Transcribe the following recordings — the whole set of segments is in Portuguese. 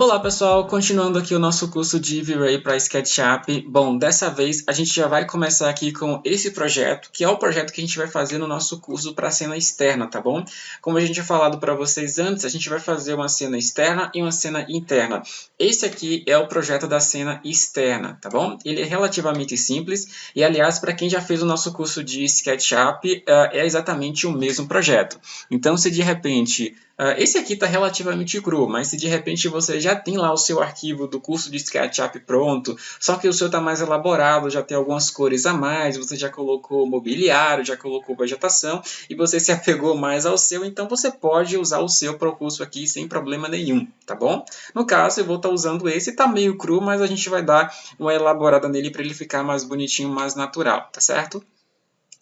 Olá pessoal, continuando aqui o nosso curso de V-Ray para SketchUp. Bom, dessa vez a gente já vai começar aqui com esse projeto, que é o projeto que a gente vai fazer no nosso curso para cena externa, tá bom? Como a gente tinha falado para vocês antes, a gente vai fazer uma cena externa e uma cena interna. Esse aqui é o projeto da cena externa, tá bom? Ele é relativamente simples e, aliás, para quem já fez o nosso curso de SketchUp, é exatamente o mesmo projeto. Então, se de repente... esse aqui está relativamente cru, mas se de repente você já tem lá o seu arquivo do curso de SketchUp pronto, só que o seu está mais elaborado, já tem algumas cores a mais, você já colocou mobiliário, já colocou vegetação, e você se apegou mais ao seu, então você pode usar o seu para o curso aqui sem problema nenhum, tá bom? No caso, eu vou estar usando esse, está meio cru, mas a gente vai dar uma elaborada nele para ele ficar mais bonitinho, mais natural, tá certo?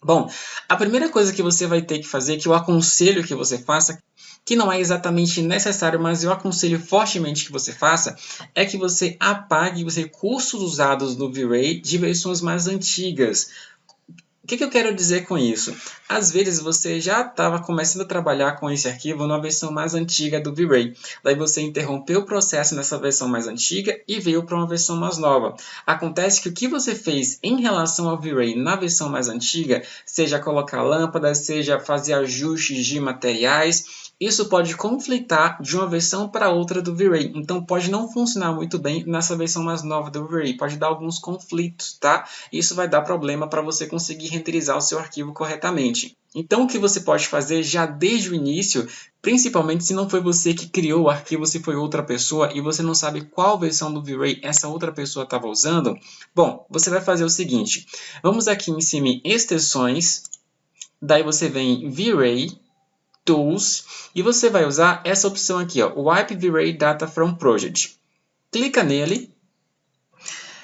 Bom, a primeira coisa que você vai ter que fazer, que eu aconselho que você faça, que não é exatamente necessário, mas eu aconselho fortemente que você faça, é que você apague os recursos usados no V-Ray de versões mais antigas. O que eu quero dizer com isso? Às vezes você já estava começando a trabalhar com esse arquivo numa versão mais antiga do V-Ray. Daí você interrompeu o processo nessa versão mais antiga e veio para uma versão mais nova. Acontece que o que você fez em relação ao V-Ray na versão mais antiga, seja colocar lâmpadas, seja fazer ajustes de materiais, isso pode conflitar de uma versão para outra do V-Ray. Então pode não funcionar muito bem nessa versão mais nova do V-Ray. Pode dar alguns conflitos, tá? Isso vai dar problema para você conseguir renderizar o seu arquivo corretamente. Então o que você pode fazer já desde o início, principalmente se não foi você que criou o arquivo, se foi outra pessoa e você não sabe qual versão do V-Ray essa outra pessoa estava usando, bom, você vai fazer o seguinte. Vamos aqui em cima em extensões, daí você vem em V-Ray, Tools, e você vai usar essa opção aqui, ó, Wipe V-Ray Data from Project. Clica nele,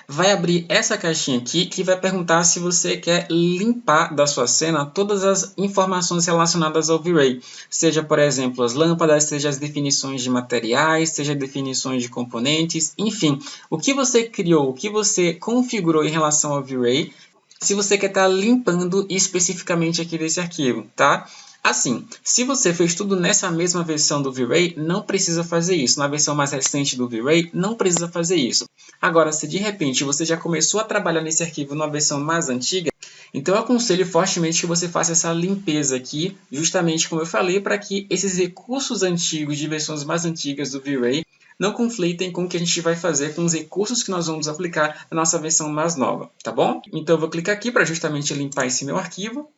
vai abrir essa caixinha aqui que vai perguntar se você quer limpar da sua cena todas as informações relacionadas ao V-Ray. Seja, por exemplo, as lâmpadas, seja as definições de materiais, seja definições de componentes, enfim, o que você criou, o que você configurou em relação ao V-Ray, se você quer estar limpando especificamente aqui desse arquivo, tá? Assim, se você fez tudo nessa mesma versão do V-Ray, não precisa fazer isso. Na versão mais recente do V-Ray, não precisa fazer isso. Agora, se de repente você já começou a trabalhar nesse arquivo numa versão mais antiga, então eu aconselho fortemente que você faça essa limpeza aqui, justamente como eu falei, para que esses recursos antigos de versões mais antigas do V-Ray não conflitem com o que a gente vai fazer com os recursos que nós vamos aplicar na nossa versão mais nova, tá bom? Então eu vou clicar aqui para justamente limpar esse meu arquivo.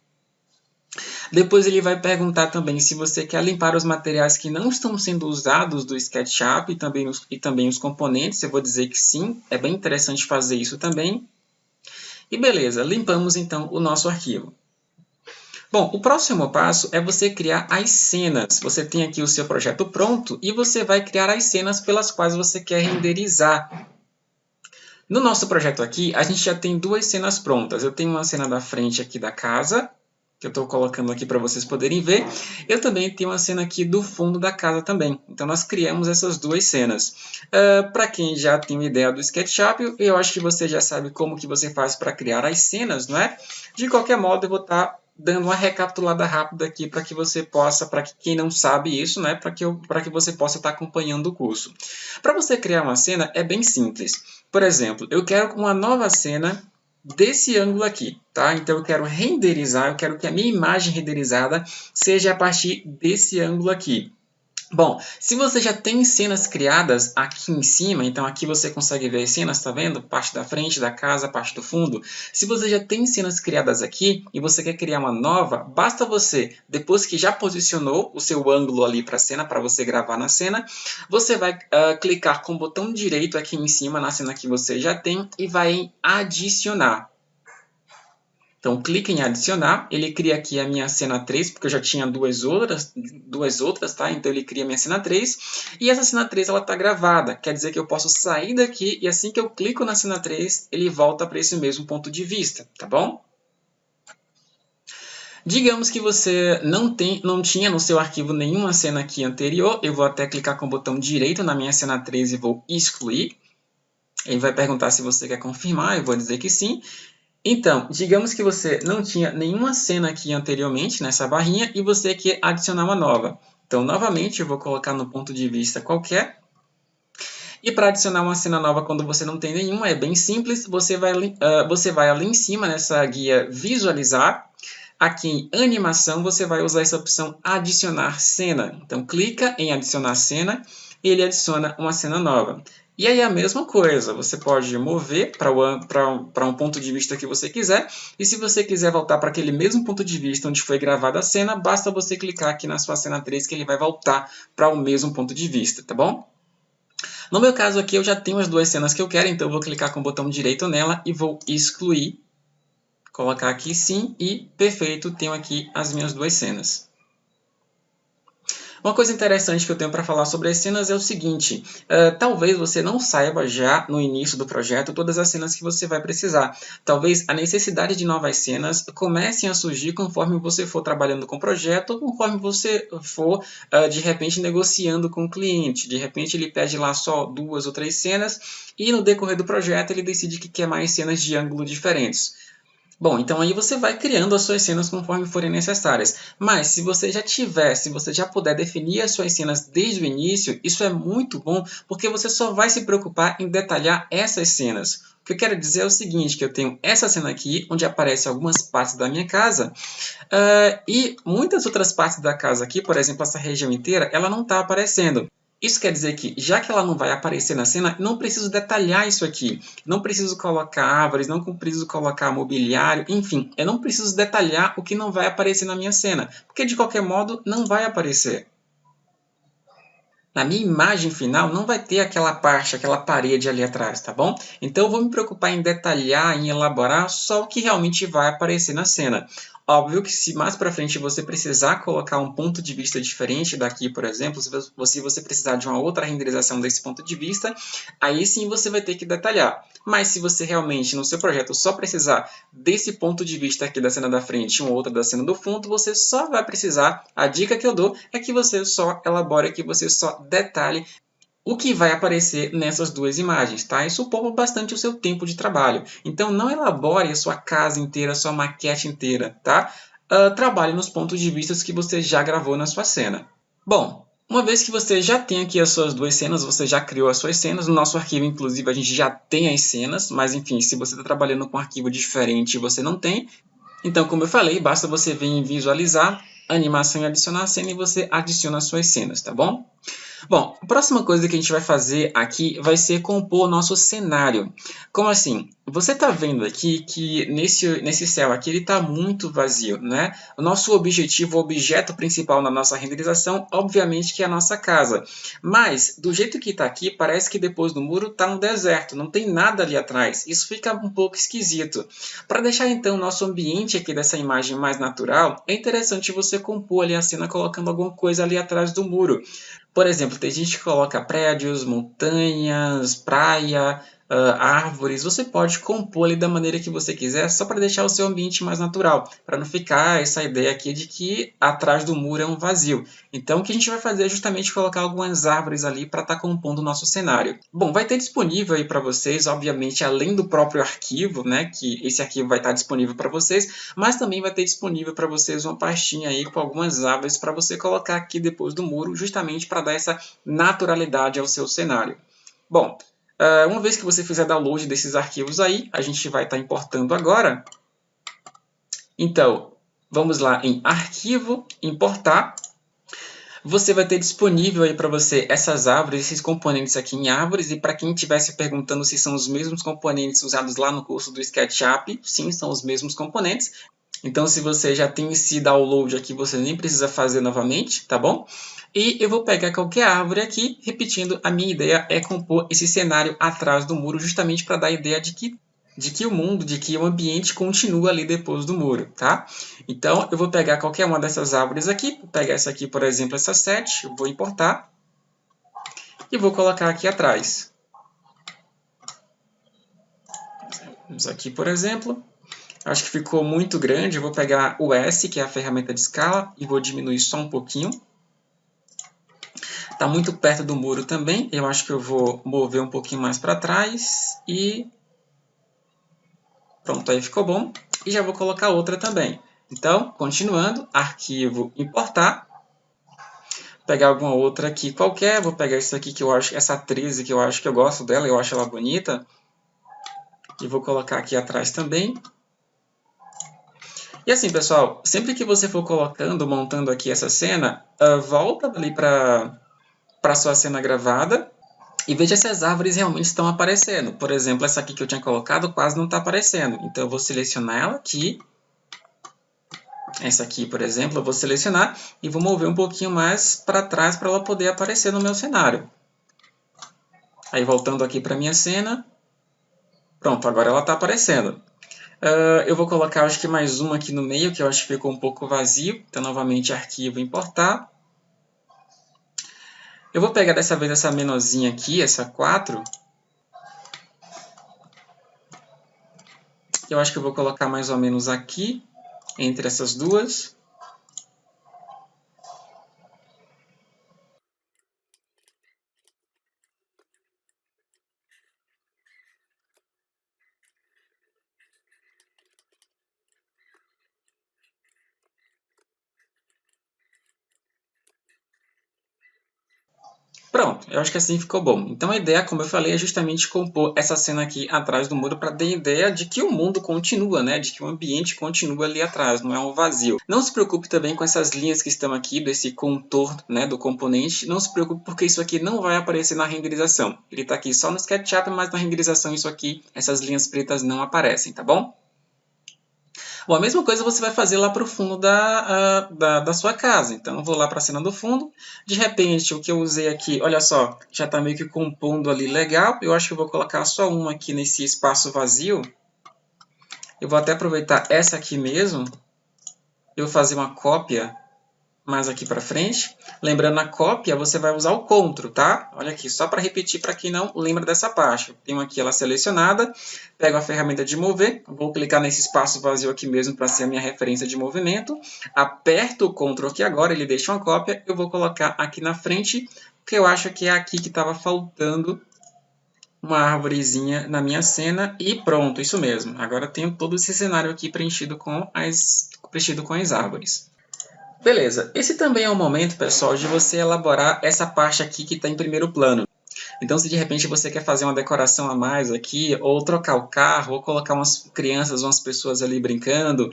Depois ele vai perguntar também se você quer limpar os materiais que não estão sendo usados do SketchUp e também os componentes. Eu vou dizer que sim, é bem interessante fazer isso também. E beleza, limpamos então o nosso arquivo. Bom, o próximo passo é você criar as cenas. Você tem aqui o seu projeto pronto e você vai criar as cenas pelas quais você quer renderizar. No nosso projeto aqui, a gente já tem duas cenas prontas. Eu tenho uma cena da frente aqui da casa, que eu estou colocando aqui para vocês poderem ver. Eu também tenho uma cena aqui do fundo da casa também. Então, nós criamos essas duas cenas. Para quem já tem uma ideia do SketchUp, eu acho que você já sabe como que você faz para criar as cenas, não é? De qualquer modo, eu vou estar dando uma recapitulada rápida aqui para que você possa, para quem não sabe isso, né, para que você possa estar acompanhando o curso. Para você criar uma cena, é bem simples. Por exemplo, eu quero uma nova cena desse ângulo aqui, tá? Então eu quero renderizar, eu quero que a minha imagem renderizada seja a partir desse ângulo aqui. Bom, se você já tem cenas criadas aqui em cima, então aqui você consegue ver as cenas, tá vendo? Parte da frente da casa, parte do fundo. Se você já tem cenas criadas aqui e você quer criar uma nova, basta você, depois que já posicionou o seu ângulo ali para a cena, para você gravar na cena, você vai clicar com o botão direito aqui em cima na cena que você já tem e vai em adicionar. Então, clique em adicionar, ele cria aqui a minha cena 3, porque eu já tinha duas outras, tá? Então, ele cria a minha cena 3, e essa cena 3 ela está gravada, quer dizer que eu posso sair daqui, e assim que eu clico na cena 3, ele volta para esse mesmo ponto de vista, tá bom? Digamos que você não tinha no seu arquivo nenhuma cena aqui anterior, eu vou até clicar com o botão direito na minha cena 3 e vou excluir. Ele vai perguntar se você quer confirmar, eu vou dizer que sim. Então, digamos que você não tinha nenhuma cena aqui anteriormente nessa barrinha e você quer adicionar uma nova. Então, novamente, eu vou colocar no ponto de vista qualquer. E para adicionar uma cena nova quando você não tem nenhuma, é bem simples. Você vai ali em cima nessa guia visualizar. Aqui em animação, você vai usar essa opção adicionar cena. Então, clica em adicionar cena e ele adiciona uma cena nova. E aí a mesma coisa, você pode mover para um ponto de vista que você quiser. E se você quiser voltar para aquele mesmo ponto de vista onde foi gravada a cena, basta você clicar aqui na sua cena 3 que ele vai voltar para o mesmo ponto de vista, tá bom? No meu caso aqui, eu já tenho as duas cenas que eu quero, então eu vou clicar com o botão direito nela e vou excluir. Colocar aqui sim e perfeito, tenho aqui as minhas duas cenas. Uma coisa interessante que eu tenho para falar sobre as cenas é o seguinte, talvez você não saiba já no início do projeto todas as cenas que você vai precisar. Talvez a necessidade de novas cenas comecem a surgir conforme você for trabalhando com o projeto, ou conforme você for, de repente, negociando com o cliente. De repente ele pede lá só 2 ou 3 cenas e no decorrer do projeto ele decide que quer mais cenas de ângulo diferentes. Bom, então aí você vai criando as suas cenas conforme forem necessárias. Mas se você já puder definir as suas cenas desde o início, isso é muito bom, porque você só vai se preocupar em detalhar essas cenas. O que eu quero dizer é o seguinte, que eu tenho essa cena aqui, onde aparecem algumas partes da minha casa, e muitas outras partes da casa aqui, por exemplo, essa região inteira, ela não está aparecendo. Isso quer dizer que, já que ela não vai aparecer na cena, não preciso detalhar isso aqui. Não preciso colocar árvores, não preciso colocar mobiliário, enfim, eu não preciso detalhar o que não vai aparecer na minha cena, porque de qualquer modo não vai aparecer. Na minha imagem final não vai ter aquela parte, aquela parede ali atrás, tá bom? Então eu vou me preocupar em detalhar, em elaborar só o que realmente vai aparecer na cena. Óbvio que se mais para frente você precisar colocar um ponto de vista diferente daqui, por exemplo, se você precisar de uma outra renderização desse ponto de vista, aí sim você vai ter que detalhar. Mas se você realmente no seu projeto só precisar desse ponto de vista aqui da cena da frente e uma outra da cena do fundo, você só vai precisar, a dica que eu dou é que você só elabore, que você só detalhe o que vai aparecer nessas duas imagens, tá? Isso poupa bastante o seu tempo de trabalho. Então, não elabore a sua casa inteira, a sua maquete inteira, tá? Trabalhe nos pontos de vista que você já gravou na sua cena. Bom, uma vez que você já tem aqui as suas duas cenas, você já criou as suas cenas, no nosso arquivo, inclusive, a gente já tem as cenas, mas, enfim, se você está trabalhando com um arquivo diferente e você não tem, então, como eu falei, basta você vir em visualizar, animação e adicionar cena e você adiciona as suas cenas, tá bom? Bom, a próxima coisa que a gente vai fazer aqui vai ser compor o nosso cenário. Como assim? Você está vendo aqui que nesse céu aqui ele está muito vazio, né? O nosso objetivo, o objeto principal na nossa renderização, obviamente que é a nossa casa. Mas, do jeito que está aqui, parece que depois do muro está um deserto, não tem nada ali atrás. Isso fica um pouco esquisito. Para deixar então o nosso ambiente aqui dessa imagem mais natural, é interessante você compor ali a cena colocando alguma coisa ali atrás do muro. Por exemplo, tem gente que coloca prédios, montanhas, praia, árvores. Você pode compor ali da maneira que você quiser, só para deixar o seu ambiente mais natural, para não ficar essa ideia aqui de que atrás do muro é um vazio. Então, o que a gente vai fazer é justamente colocar algumas árvores ali para estar compondo o nosso cenário. Bom, vai ter disponível aí para vocês, obviamente, além do próprio arquivo, né, que esse arquivo vai estar disponível para vocês, mas também vai ter disponível para vocês uma pastinha aí com algumas árvores para você colocar aqui depois do muro, justamente para dar essa naturalidade ao seu cenário. Bom, uma vez que você fizer download desses arquivos aí, a gente vai estar importando agora. Então, vamos lá em Arquivo, Importar. Você vai ter disponível aí para você essas árvores, esses componentes aqui em árvores. E para quem estiver se perguntando se são os mesmos componentes usados lá no curso do SketchUp, sim, são os mesmos componentes. Então, se você já tem esse download aqui, você nem precisa fazer novamente, tá bom? E eu vou pegar qualquer árvore aqui, repetindo, a minha ideia é compor esse cenário atrás do muro, justamente para dar a ideia de que o mundo, de que o ambiente continua ali depois do muro, tá? Então, eu vou pegar qualquer uma dessas árvores aqui, vou pegar essa aqui, por exemplo, essa 7, eu vou importar e vou colocar aqui atrás. Vamos aqui, por exemplo. Acho que ficou muito grande, eu vou pegar o S, que é a ferramenta de escala, e vou diminuir só um pouquinho. Está muito perto do muro também, eu acho que eu vou mover um pouquinho mais para trás e pronto, aí ficou bom. E já vou colocar outra também. Então, continuando, arquivo importar. pegar alguma outra aqui qualquer, vou pegar essa aqui que eu acho, essa atriz que eu acho que eu gosto dela, eu acho ela bonita. E vou colocar aqui atrás também. E assim, pessoal, sempre que você for montando aqui essa cena, volta ali para a sua cena gravada e veja se as árvores realmente estão aparecendo. Por exemplo, essa aqui que eu tinha colocado quase não está aparecendo. Então eu vou selecionar ela aqui. Essa aqui, por exemplo, eu vou selecionar e vou mover um pouquinho mais para trás para ela poder aparecer no meu cenário. Aí voltando aqui para a minha cena. Pronto, agora ela está aparecendo. Eu vou colocar, acho que mais uma aqui no meio, que eu acho que ficou um pouco vazio. Então, novamente, arquivo, importar. Eu vou pegar dessa vez essa menorzinha aqui, essa 4. Eu acho que eu vou colocar mais ou menos aqui, entre essas duas. Pronto, eu acho que assim ficou bom. Então a ideia, como eu falei, é justamente compor essa cena aqui atrás do muro para dar a ideia de que o mundo continua, né? De que o ambiente continua ali atrás, não é um vazio. Não se preocupe também com essas linhas que estão aqui, desse contorno, né, do componente. Não se preocupe porque isso aqui não vai aparecer na renderização. Ele está aqui só no SketchUp, mas na renderização isso aqui, essas linhas pretas não aparecem, tá bom? Bom, a mesma coisa você vai fazer lá para o fundo da sua casa. Então, eu vou lá para a cena do fundo. De repente, o que eu usei aqui, olha só, já está meio que compondo ali legal. Eu acho que eu vou colocar só uma aqui nesse espaço vazio. Eu vou até aproveitar essa aqui mesmo. Eu vou fazer uma cópia mais aqui para frente. Lembrando, na cópia você vai usar o CTRL, tá? Olha aqui, só para repetir para quem não lembra dessa parte. Eu tenho aqui ela selecionada, pego a ferramenta de mover, vou clicar nesse espaço vazio aqui mesmo para ser a minha referência de movimento, aperto o CTRL aqui agora, ele deixa uma cópia, eu vou colocar aqui na frente, que eu acho que é aqui que estava faltando uma árvorezinha na minha cena e pronto, isso mesmo. Agora tenho todo esse cenário aqui preenchido com as árvores. Beleza, esse também é o momento, pessoal, de você elaborar essa parte aqui que está em primeiro plano. Então, se de repente você quer fazer uma decoração a mais aqui, ou trocar o carro, ou colocar umas crianças, umas pessoas ali brincando,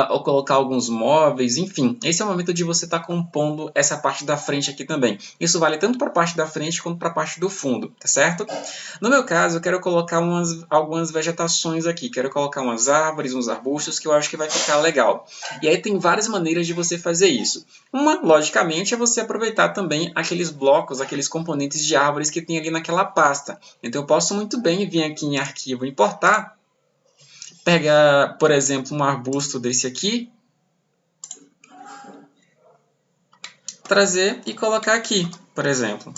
ou colocar alguns móveis, enfim. Esse é o momento de você estar compondo essa parte da frente aqui também. Isso vale tanto para a parte da frente quanto para a parte do fundo, tá certo? No meu caso, eu quero colocar algumas vegetações aqui. Quero colocar umas árvores, uns arbustos, que eu acho que vai ficar legal. E aí tem várias maneiras de você fazer isso. Uma, logicamente, é você aproveitar também aqueles blocos, aqueles componentes de árvores que tem ali naquela pasta. Então eu posso muito bem vir aqui em arquivo, importar, pegar, por exemplo, um arbusto desse aqui, trazer e colocar aqui, por exemplo.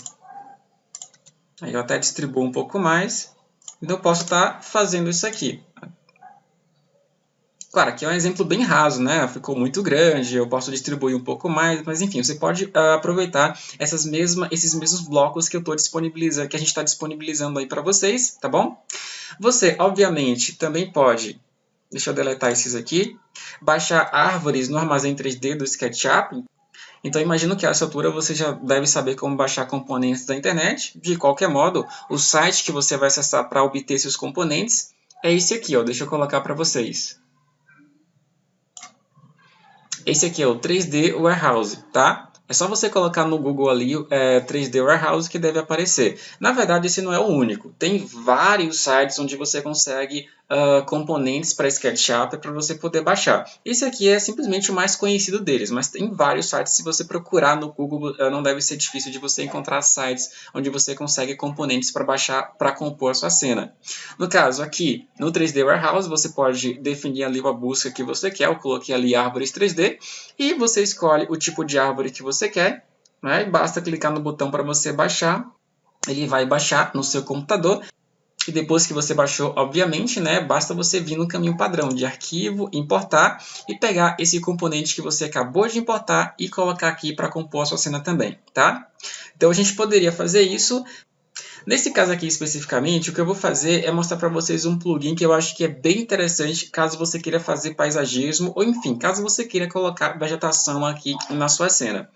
Aí eu até distribuo um pouco mais, então eu posso estar fazendo isso aqui. Claro, aqui é um exemplo bem raso, né? Ficou muito grande, eu posso distribuir um pouco mais, mas enfim, você pode aproveitar esses mesmos blocos que eu estou disponibilizando, que a gente está disponibilizando aí para vocês, tá bom? Você, obviamente, também pode, deixa eu deletar esses aqui, baixar árvores no armazém 3D do SketchUp. Então, imagino que a essa altura você já deve saber como baixar componentes da internet. De qualquer modo, o site que você vai acessar para obter seus componentes é esse aqui, ó. Deixa eu colocar para vocês. Esse aqui é o 3D Warehouse, tá? É só você colocar no Google ali 3D Warehouse que deve aparecer. Na verdade, esse não é o único. Tem vários sites onde você consegue componentes para SketchUp para você poder baixar. Esse aqui é simplesmente o mais conhecido deles, mas tem vários sites. Se você procurar no Google, não deve ser difícil de você encontrar sites onde você consegue componentes para baixar, para compor a sua cena. No caso, aqui no 3D Warehouse, você pode definir ali a busca que você quer. Eu coloquei ali árvores 3D e você escolhe o tipo de árvore que você quer, né? Basta clicar no botão para você baixar. Ele vai baixar no seu computador. E depois que você baixou, obviamente, né, basta você vir no caminho padrão de arquivo, importar e pegar esse componente que você acabou de importar e colocar aqui para compor a sua cena também, tá? Então a gente poderia fazer isso. Nesse caso aqui especificamente, o que eu vou fazer é mostrar para vocês um plugin que eu acho que é bem interessante caso você queira fazer paisagismo ou enfim, caso você queira colocar vegetação aqui na sua cena.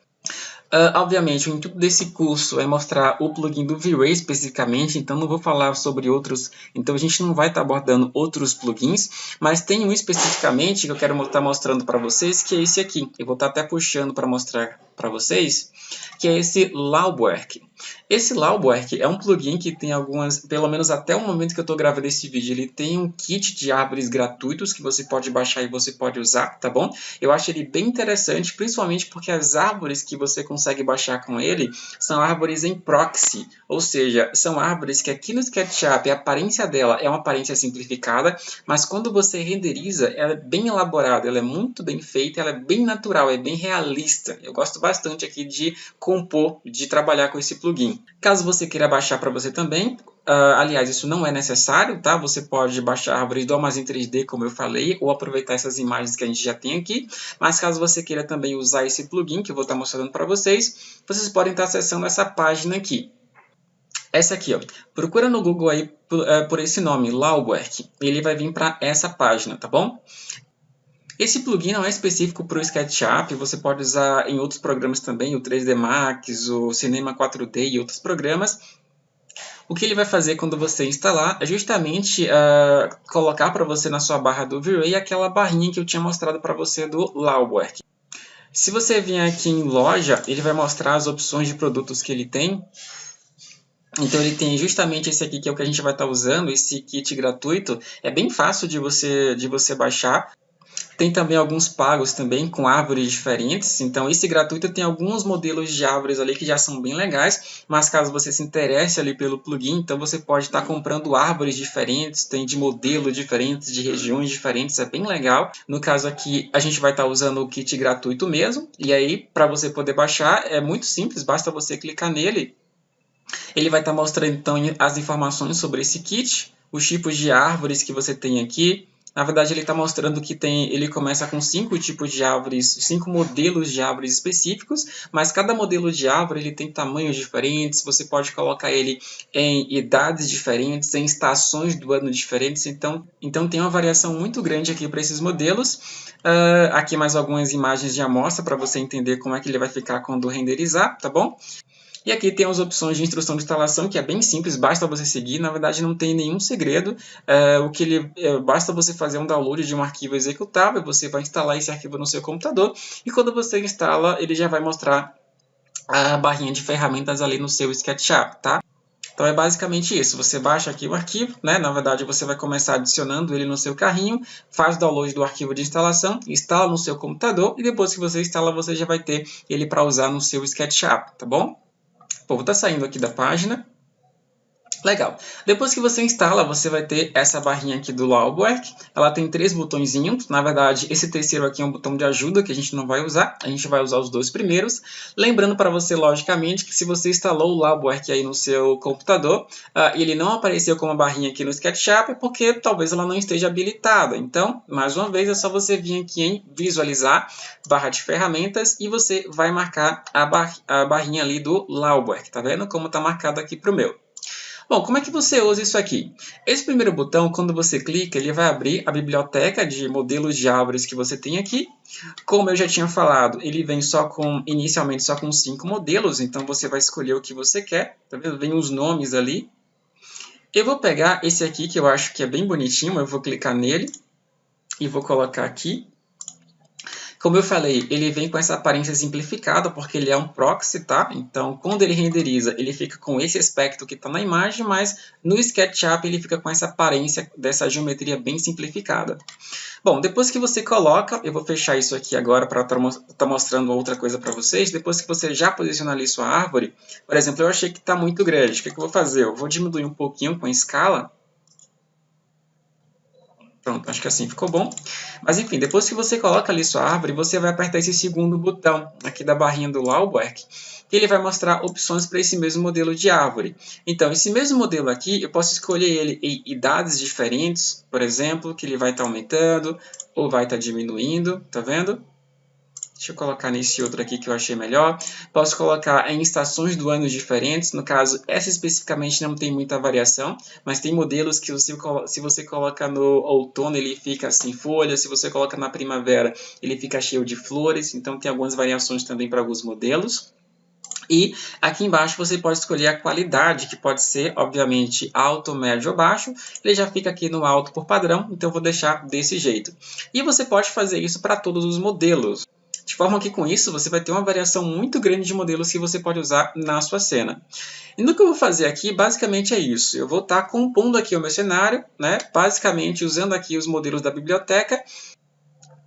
Obviamente, o intuito desse curso é mostrar o plugin do V-Ray especificamente, então não vou falar sobre outros, então a gente não vai estar abordando outros plugins, mas tem um especificamente que eu quero estar mostrando para vocês, que é esse aqui. Eu vou estar até puxando para mostrar para vocês, que é esse Laubwerk. Esse Laubwerk é um plugin que tem algumas, pelo menos até o momento que eu estou gravando esse vídeo, ele tem um kit de árvores gratuitos que você pode baixar e você pode usar, tá bom? Eu acho ele bem interessante, principalmente porque as árvores que você consegue baixar com ele são árvores em proxy, ou seja, são árvores que aqui no SketchUp a aparência dela é uma aparência simplificada, mas quando você renderiza, ela é bem elaborada, ela é muito bem feita, ela é bem natural, é bem realista. Eu gosto bastante aqui de compor, de trabalhar com esse plugin. Caso você queira baixar para você também, aliás, isso não é necessário, tá? Você pode baixar árvores do Armazém 3D, como eu falei, ou aproveitar essas imagens que a gente já tem aqui. Mas caso você queira também usar esse plugin, que eu vou estar mostrando para vocês, vocês podem estar acessando essa página aqui. Essa aqui, ó. Procura no Google aí por esse nome, Laubwerk. Ele vai vir para essa página, tá bom? Esse plugin não é específico para o SketchUp, você pode usar em outros programas também, o 3D Max, o Cinema 4D e outros programas. O que ele vai fazer quando você instalar é justamente colocar para você na sua barra do V-Ray aquela barrinha que eu tinha mostrado para você do Laubwerk. Se você vier aqui em loja, ele vai mostrar as opções de produtos que ele tem. Então ele tem justamente esse aqui que é o que a gente vai estar usando, esse kit gratuito. É bem fácil de você baixar. Tem também alguns pagos também, com árvores diferentes. Então, esse gratuito tem alguns modelos de árvores ali que já são bem legais. Mas caso você se interesse ali pelo plugin, então você pode estar comprando árvores diferentes. Tem de modelos diferentes, de regiões diferentes. É bem legal. No caso aqui, a gente vai estar usando o kit gratuito mesmo. E aí, para você poder baixar, é muito simples. Basta você clicar nele. Ele vai estar mostrando, então, as informações sobre esse kit. Os tipos de árvores que você tem aqui. Na verdade, ele está mostrando que ele começa com 5 tipos de árvores, 5 modelos de árvores específicos, mas cada modelo de árvore ele tem tamanhos diferentes, você pode colocar ele em idades diferentes, em estações do ano diferentes, então tem uma variação muito grande aqui para esses modelos. Aqui mais algumas imagens de amostra para você entender como é que ele vai ficar quando renderizar, tá bom? E aqui tem as opções de instrução de instalação, que é bem simples, basta você seguir. Na verdade, não tem nenhum segredo. Basta você fazer um download de um arquivo executável, você vai instalar esse arquivo no seu computador, e quando você instala, ele já vai mostrar a barrinha de ferramentas ali no seu SketchUp, tá? Então é basicamente isso, você baixa aqui o arquivo, né? Na verdade você vai começar adicionando ele no seu carrinho, faz o download do arquivo de instalação, instala no seu computador, e depois que você instala, você já vai ter ele para usar no seu SketchUp, tá bom? Bom, vou estar saindo aqui da página. Legal. Depois que você instala, você vai ter essa barrinha aqui do Laubwerk. Ela tem 3 botõezinhos. Na verdade, esse terceiro aqui é um botão de ajuda que a gente não vai usar. A gente vai usar os 2 primeiros. Lembrando para você, logicamente, que se você instalou o Laubwerk aí no seu computador e ele não apareceu com uma barrinha aqui no SketchUp, é porque talvez ela não esteja habilitada. Então, mais uma vez, é só você vir aqui em visualizar, barra de ferramentas, e você vai marcar a barrinha ali do Laubwerk. Tá vendo como está marcado aqui para o meu? Bom, como é que você usa isso aqui? Esse primeiro botão, quando você clica, ele vai abrir a biblioteca de modelos de árvores que você tem aqui. Como eu já tinha falado, ele vem inicialmente só com 5 modelos, então você vai escolher o que você quer. Tá vendo? Vem os nomes ali. Eu vou pegar esse aqui, que eu acho que é bem bonitinho, eu vou clicar nele e vou colocar aqui. Como eu falei, ele vem com essa aparência simplificada, porque ele é um proxy, tá? Então, quando ele renderiza, ele fica com esse aspecto que está na imagem, mas no SketchUp ele fica com essa aparência dessa geometria bem simplificada. Bom, depois que você coloca, eu vou fechar isso aqui agora para estar mostrando outra coisa para vocês. Depois que você já posicionar ali sua árvore, por exemplo, eu achei que está muito grande. O que eu vou fazer? Eu vou diminuir um pouquinho com a escala. Pronto, acho que assim ficou bom. Mas enfim, depois que você coloca ali sua árvore, você vai apertar esse segundo botão aqui da barrinha do Laubwerk, e ele vai mostrar opções para esse mesmo modelo de árvore. Então, esse mesmo modelo aqui, eu posso escolher ele em idades diferentes, por exemplo, que ele vai estar aumentando ou vai estar diminuindo, tá vendo? Deixa eu colocar nesse outro aqui que eu achei melhor. Posso colocar em estações do ano diferentes. No caso, essa especificamente não tem muita variação, mas tem modelos que se você coloca no outono, ele fica sem folhas. Se você coloca na primavera, ele fica cheio de flores. Então, tem algumas variações também para alguns modelos. E aqui embaixo você pode escolher a qualidade, que pode ser, obviamente, alto, médio ou baixo. Ele já fica aqui no alto por padrão, então eu vou deixar desse jeito. E você pode fazer isso para todos os modelos. De forma que com isso você vai ter uma variação muito grande de modelos que você pode usar na sua cena. E no que eu vou fazer aqui, basicamente é isso. Eu vou estar compondo aqui o meu cenário, né? Basicamente usando aqui os modelos da biblioteca.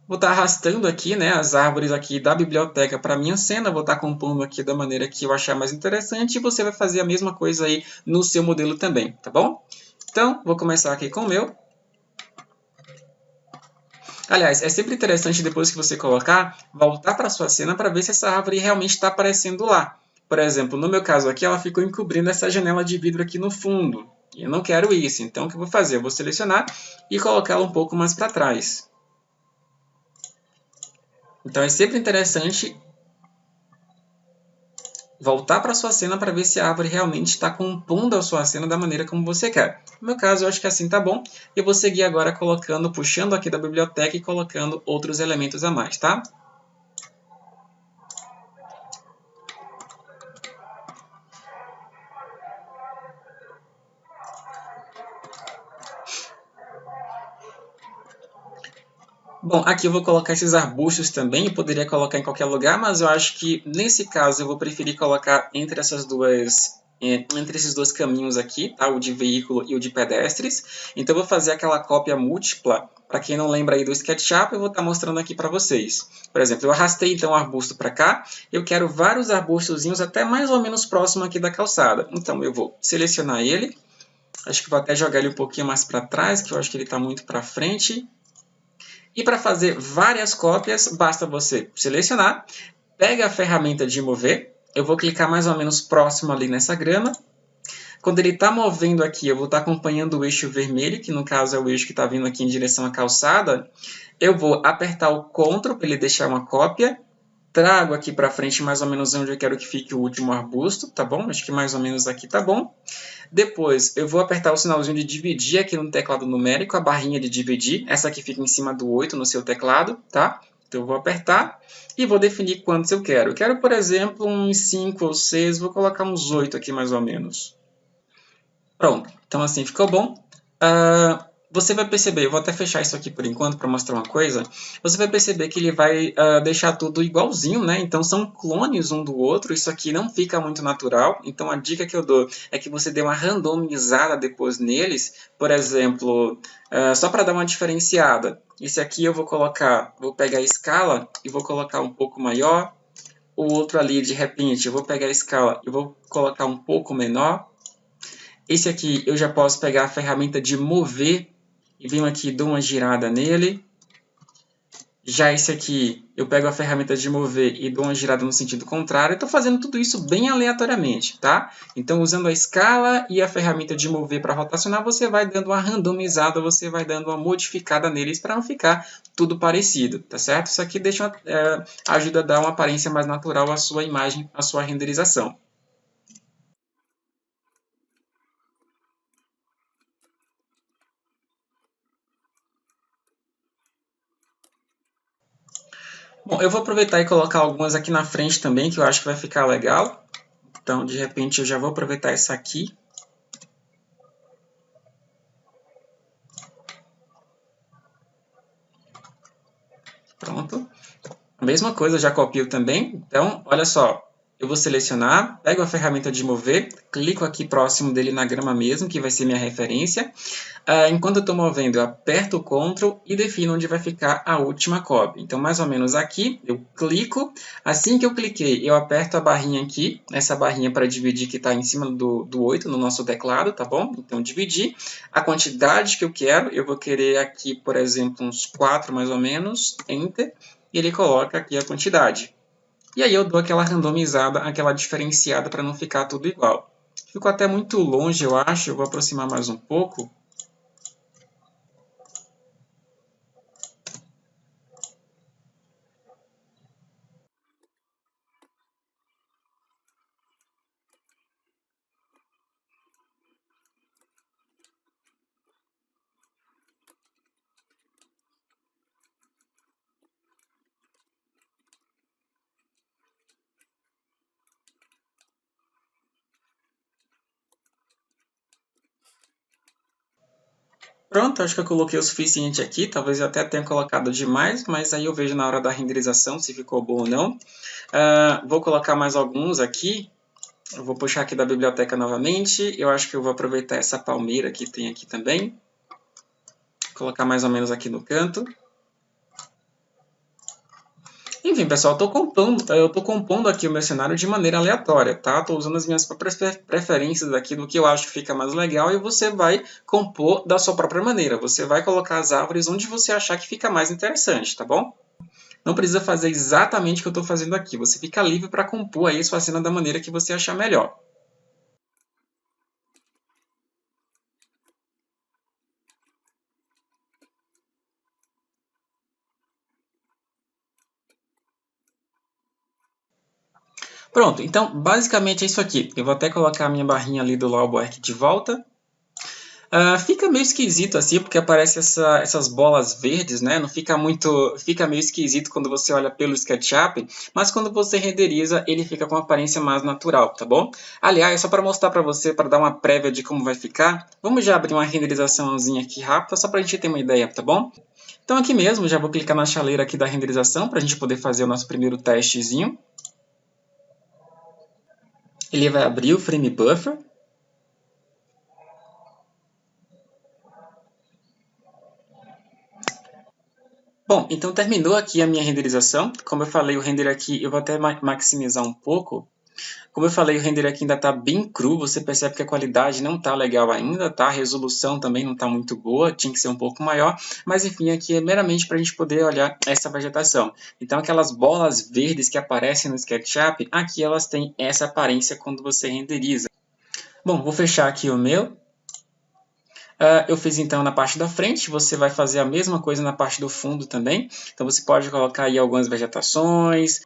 Vou estar arrastando aqui, né, as árvores aqui da biblioteca para a minha cena, vou estar compondo aqui da maneira que eu achar mais interessante e você vai fazer a mesma coisa aí no seu modelo também, tá bom? Então, vou começar aqui com o meu. Aliás, é sempre interessante depois que você colocar, voltar para a sua cena para ver se essa árvore realmente está aparecendo lá. Por exemplo, no meu caso aqui, ela ficou encobrindo essa janela de vidro aqui no fundo. E eu não quero isso, então o que eu vou fazer? Eu vou selecionar e colocá-la um pouco mais para trás. Então é sempre interessante voltar para a sua cena para ver se a árvore realmente está compondo a sua cena da maneira como você quer. No meu caso, eu acho que assim tá bom. Eu vou seguir agora colocando, puxando aqui da biblioteca e colocando outros elementos a mais, tá? Bom, aqui eu vou colocar esses arbustos também, eu poderia colocar em qualquer lugar, mas eu acho que nesse caso eu vou preferir colocar entre entre esses dois caminhos aqui, tá? O de veículo e o de pedestres. Então eu vou fazer aquela cópia múltipla. Para quem não lembra aí do SketchUp, eu vou estar mostrando aqui para vocês. Por exemplo, eu arrastei então o arbusto para cá, eu quero vários arbustozinhos até mais ou menos próximo aqui da calçada. Então eu vou selecionar ele, acho que vou até jogar ele um pouquinho mais para trás, que eu acho que ele está muito para frente. E para fazer várias cópias, basta você selecionar, pega a ferramenta de mover, eu vou clicar mais ou menos próximo ali nessa grama. Quando ele está movendo aqui, eu vou estar acompanhando o eixo vermelho, que no caso é o eixo que está vindo aqui em direção à calçada. Eu vou apertar o Ctrl para ele deixar uma cópia. Trago aqui para frente mais ou menos onde eu quero que fique o último arbusto, tá bom? Acho que mais ou menos aqui tá bom. Depois, eu vou apertar o sinalzinho de dividir aqui no teclado numérico, a barrinha de dividir. Essa aqui fica em cima do 8 no seu teclado, tá? Então, eu vou apertar e vou definir quantos eu quero. Eu quero, por exemplo, uns 5 ou 6, vou colocar uns 8 aqui mais ou menos. Pronto, então assim ficou bom. Você vai perceber, eu vou até fechar isso aqui por enquanto para mostrar uma coisa. Você vai perceber que ele vai deixar tudo igualzinho, né? Então são clones um do outro, isso aqui não fica muito natural. Então a dica que eu dou é que você dê uma randomizada depois neles. Por exemplo, só para dar uma diferenciada. Esse aqui eu vou pegar a escala e vou colocar um pouco maior. O outro ali, de repente, eu vou pegar a escala e vou colocar um pouco menor. Esse aqui eu já posso pegar a ferramenta de mover e venho aqui e dou uma girada nele. Já esse aqui eu pego a ferramenta de mover e dou uma girada no sentido contrário. Estou fazendo tudo isso bem aleatoriamente, tá? Então, usando a escala e a ferramenta de mover para rotacionar, você vai dando uma randomizada, você vai dando uma modificada neles para não ficar tudo parecido, tá certo? Isso aqui ajuda a dar uma aparência mais natural à sua imagem, à sua renderização. Bom, eu vou aproveitar e colocar algumas aqui na frente também, que eu acho que vai ficar legal. Então, de repente, eu já vou aproveitar essa aqui. Pronto. A mesma coisa, eu já copio também. Então, olha só. Eu vou selecionar, pego a ferramenta de mover, clico aqui próximo dele na grama mesmo, que vai ser minha referência. Enquanto eu estou movendo, eu aperto o Ctrl e defino onde vai ficar a última cópia. Então, mais ou menos aqui, eu clico. Assim que eu cliquei, eu aperto a barrinha aqui, essa barrinha para dividir que está em cima do 8 no nosso teclado, tá bom? Então, dividir a quantidade que eu quero. Eu vou querer aqui, por exemplo, uns 4 mais ou menos, Enter, e ele coloca aqui a quantidade. E aí eu dou aquela randomizada, aquela diferenciada para não ficar tudo igual. Ficou até muito longe, eu acho. Eu vou aproximar mais um pouco. Pronto, acho que eu coloquei o suficiente aqui, talvez eu até tenha colocado demais, mas aí eu vejo na hora da renderização se ficou bom ou não. Vou colocar mais alguns aqui. Eu vou puxar aqui da biblioteca novamente. Eu acho que eu vou aproveitar essa palmeira que tem aqui também. Colocar mais ou menos aqui no canto. Enfim, pessoal, eu estou compondo aqui o meu cenário de maneira aleatória, tá? Estou usando as minhas próprias preferências aqui do que eu acho que fica mais legal e você vai compor da sua própria maneira. Você vai colocar as árvores onde você achar que fica mais interessante, tá bom? Não precisa fazer exatamente o que eu estou fazendo aqui. Você fica livre para compor aí sua cena da maneira que você achar melhor. Pronto, então basicamente é isso aqui. Eu vou até colocar a minha barrinha ali do Lawwork de volta. Fica meio esquisito assim, porque aparece essas bolas verdes, né? Não fica muito, fica meio esquisito quando você olha pelo SketchUp, mas quando você renderiza, ele fica com uma aparência mais natural, tá bom? Aliás, só para mostrar para você, para dar uma prévia de como vai ficar, vamos já abrir uma renderizaçãozinha aqui rápida, só para a gente ter uma ideia, tá bom? Então aqui mesmo, já vou clicar na chaleira aqui da renderização, para a gente poder fazer o nosso primeiro testezinho. Ele vai abrir o Frame Buffer. Bom, então terminou aqui a minha renderização. Como eu falei, o render aqui, eu vou até maximizar um pouco. Como eu falei, o render aqui ainda está bem cru, você percebe que a qualidade não está legal ainda, tá? A resolução também não está muito boa, tinha que ser um pouco maior, mas enfim, aqui é meramente para a gente poder olhar essa vegetação. Então aquelas bolas verdes que aparecem no SketchUp, aqui elas têm essa aparência quando você renderiza. Bom, vou fechar aqui o meu. Eu fiz então na parte da frente, você vai fazer a mesma coisa na parte do fundo também. Então você pode colocar aí algumas vegetações.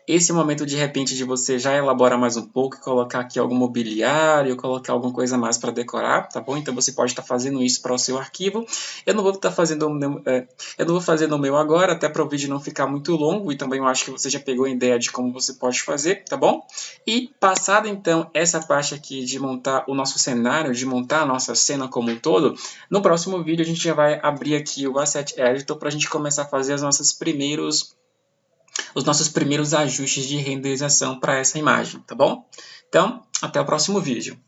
Esse é o momento de repente de você já elaborar mais um pouco e colocar aqui algum mobiliário, colocar alguma coisa mais para decorar, tá bom? Então você pode estar fazendo isso para o seu arquivo. Eu não vou estar fazendo eu não vou fazer no meu agora, até para o vídeo não ficar muito longo e também eu acho que você já pegou a ideia de como você pode fazer, tá bom? E passada então essa parte aqui de montar o nosso cenário, de montar a nossa cena como um todo, no próximo vídeo a gente já vai abrir aqui o Asset Editor para a gente começar a fazer os nossos primeiros ajustes de renderização para essa imagem, tá bom? Então, até o próximo vídeo.